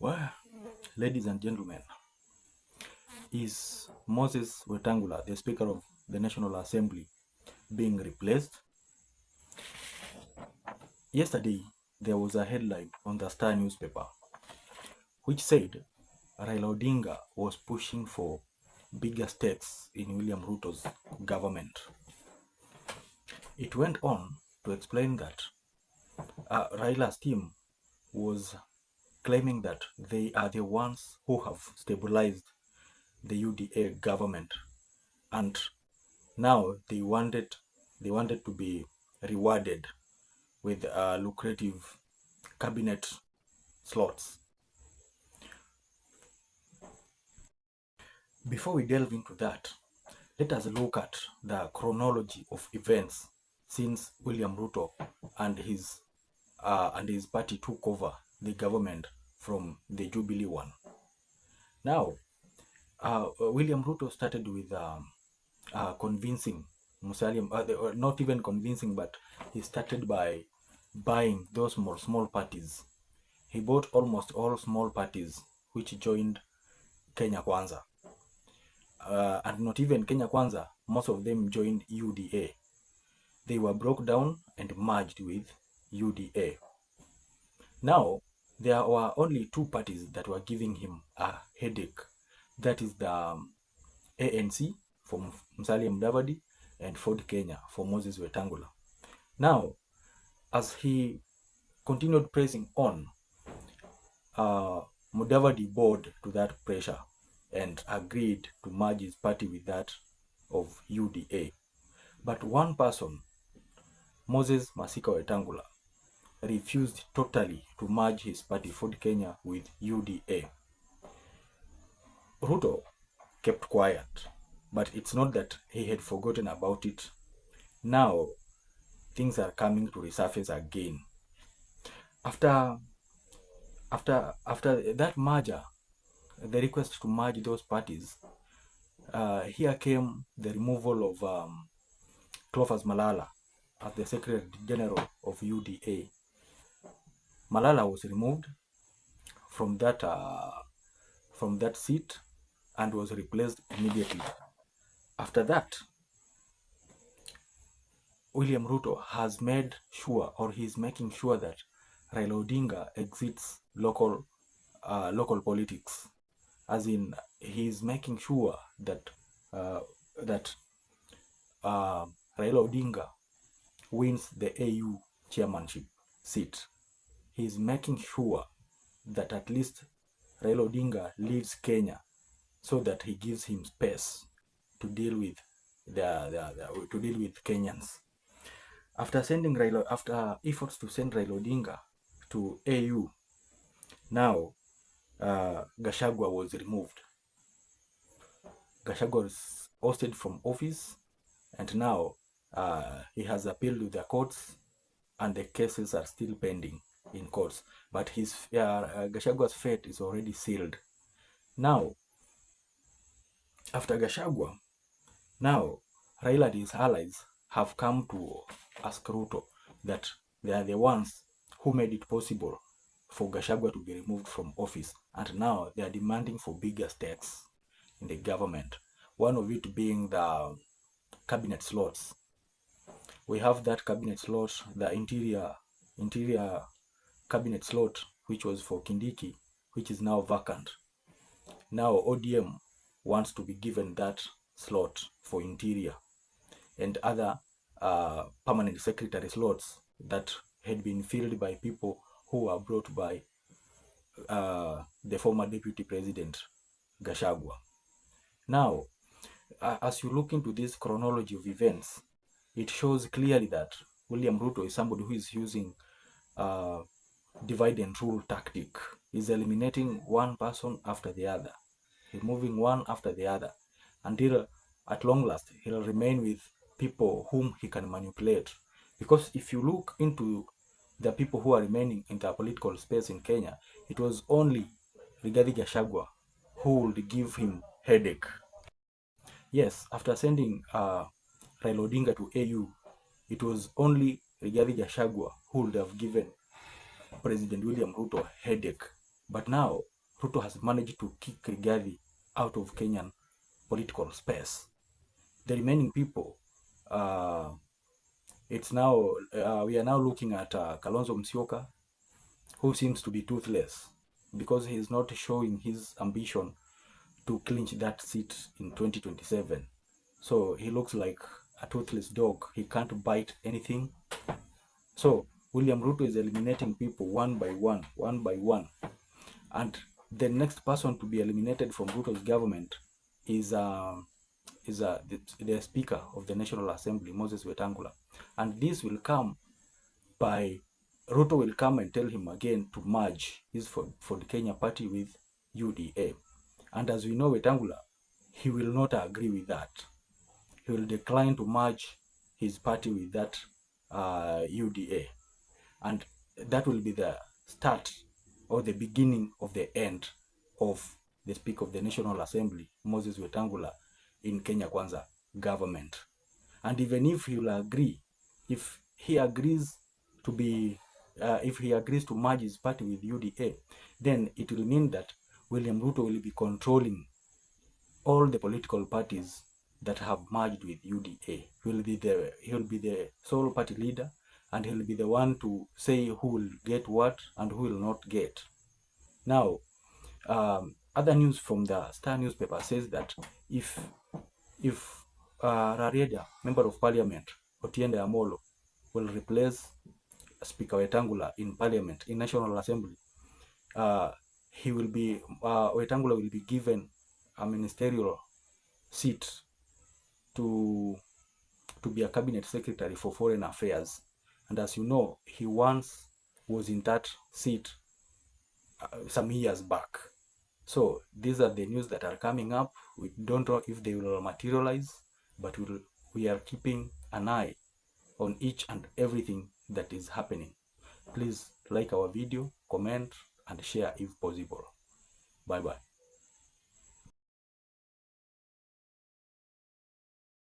Well, ladies and gentlemen, is Moses Wetangula, the Speaker of the National Assembly, being replaced? Yesterday, there was a headline on the Star newspaper which said Raila Odinga was pushing for bigger stakes in William Ruto's government. It went on to explain that Raila's team was claiming that they are the ones who have stabilized the UDA government, and now they wanted to be rewarded with lucrative cabinet slots. Before we delve into that, let us look at the chronology of events since William Ruto and his party took over the government from the Jubilee one. Now, William Ruto started with convincing Musalia, not even convincing, but he started by buying those small parties. He bought almost all small parties which joined Kenya Kwanza. And not even Kenya Kwanza, most of them joined UDA. They were broke down and merged with UDA. Now, there were only two parties that were giving him a headache. That is the ANC for Musalia Mudavadi and Ford Kenya for Moses Wetangula. Now, as he continued pressing on, Mudavadi bowed to that pressure and agreed to merge his party with that of UDA. But one person, Moses Masika Wetangula, refused totally to merge his party Ford Kenya with UDA. Ruto kept quiet, but it's not that he had forgotten about it. Now, things are coming to resurface again. After that merger, the request to merge those parties, here came the removal of Clovis Malala as the Secretary General of UDA. Malala was removed from that seat and was replaced immediately. After that, William Ruto has made sure, or he's making sure, that Raila Odinga exits local politics. As in, he's making sure that Raila Odinga wins the AU chairmanship seat. He's making sure that at least Raila Odinga leaves Kenya, so that he gives him space to deal with Kenyans. After efforts to send Raila Odinga to AU, now Gachagua was removed. Gachagua was ousted from office, and now he has appealed to the courts, and the cases are still pending in courts. But Gachagua's fate is already sealed. Now, after Gachagua, now Raila and his allies have come to ask Ruto that they are the ones who made it possible for Gachagua to be removed from office, and now they are demanding for bigger stakes in the government. One of it being the cabinet slots. We have that cabinet slot, the interior cabinet slot, which was for Kindiki, which is now vacant. Now ODM wants to be given that slot for interior, and other permanent secretary slots that had been filled by people who were brought by the former deputy president Gachagua. Now, as you look into this chronology of events, it shows clearly that William Ruto is somebody who is using divide and rule tactic. He's eliminating one person after the other, removing one after the other, until at long last he'll remain with people whom he can manipulate. Because if you look into the people who are remaining in the political space in Kenya, it was only Rigathi Gachagua who would give him headache. Yes, after sending Raila Odinga to AU, it was only Rigathi Gachagua who would have given President William Ruto headache. But now Ruto has managed to kick Rigathi out of Kenyan political space. The remaining people, it's now we are now looking at Kalonzo Musyoka, who seems to be toothless because he is not showing his ambition to clinch that seat in 2027. So he looks like a toothless dog. He can't bite anything. So William Ruto is eliminating people one by one. And the next person to be eliminated from Ruto's government is the Speaker of the National Assembly, Moses Wetangula. And this will come by Ruto will come and tell him again to merge his Ford Kenya party with UDA. And as we know, Wetangula, he will not agree with that. He will decline to merge his party with that UDA. And that will be the start or the beginning of the end of the Speaker of the National Assembly, Moses Wetangula, in Kenya Kwanza government. And even if he will agree, if he agrees to be, if he agrees to merge his party with UDA, then it will mean that William Ruto will be controlling all the political parties that have merged with UDA. He'll be the sole party leader, and he'll be the one to say who will get what and who will not get. Now, other news from the Star newspaper says that if Rarieda, Member of Parliament, Otiende Amolo, will replace Speaker Wetangula in Parliament, in National Assembly, he will be Wetangula will be given a ministerial seat to be a cabinet secretary for foreign affairs. And as you know, he once was in that seat some years back. So these are the news that are coming up. We don't know if they will materialize, but we are keeping an eye on each and everything that is happening. Please like our video, comment, and share if possible. Bye bye.